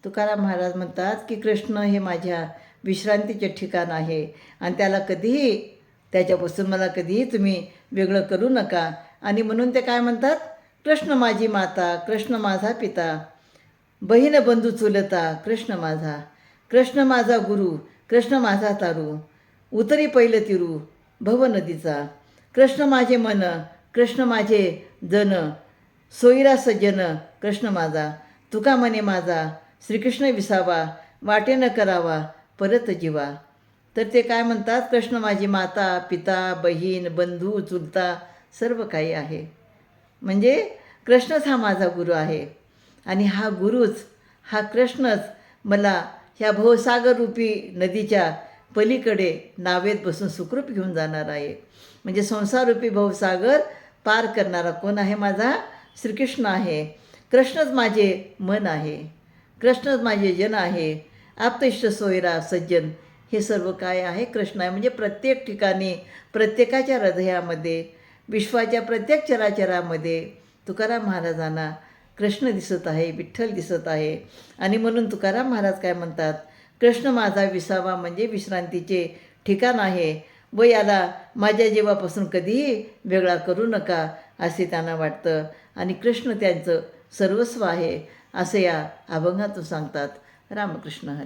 तुकाराम महाराज म्हणतात की कृष्ण हे माझ्या विश्रांतीचे ठिकाण आहे आणि त्याला कधीही त्याच्यापासून मला कधीही तुम्ही वेगळं करू नका. आणि म्हणून ते काय म्हणतात, कृष्ण माझी माता, कृष्ण माझा पिता, बहीण बंधू चुलता, कृष्ण माझा, कृष्ण माझा गुरु, कृष्ण माझा तारू, उतरी पहिलं तिरू भव नदीचा, कृष्ण माझे मन, कृष्ण माझे जन, सोयरा सज्जन, कृष्ण माझा, तुका मने माझा, श्रीकृष्ण विसावा, वाटेनं करावा परत जीवा. तर ते काय म्हणतात, कृष्ण माझी माता, पिता, बहीण, बंधू, चुलता सर्व काही आहे. म्हणजे कृष्णच हा माझा गुरु आहे आणि हा गुरुच, हा कृष्णच मला ह्या भवसागररूपी नदीच्या पलीकडे नावेत बसून सुखरूप घेऊन जाणार आहे. म्हणजे संसाररूपी भवसागर पार करणारा कोण आहे? माझा श्रीकृष्ण आहे. कृष्णच माझे मन आहे, कृष्णच माझे जन आहे, आप्तेष्ट सोयरा सज्जन हे सर्व काय आहे? कृष्ण आहे. म्हणजे प्रत्येक ठिकाणी, प्रत्येकाच्या हृदयामध्ये, विश्वाच्या प्रत्येक चराचरामध्ये तुकाराम महाराजांना कृष्ण दिसत आहे, विठ्ठल दिसत आहे. आणि म्हणून तुकाराम महाराज काय म्हणतात, कृष्ण माझा विसावा म्हणजे विश्रांतीचे ठिकाण आहे व याला माझ्या जीवापासून कधीही वेगळा करू नका असे त्यांना वाटतं. आणि कृष्ण त्यांचं सर्वस्व आहे असं या अभंगातून सांगतात. रामकृष्ण हरी.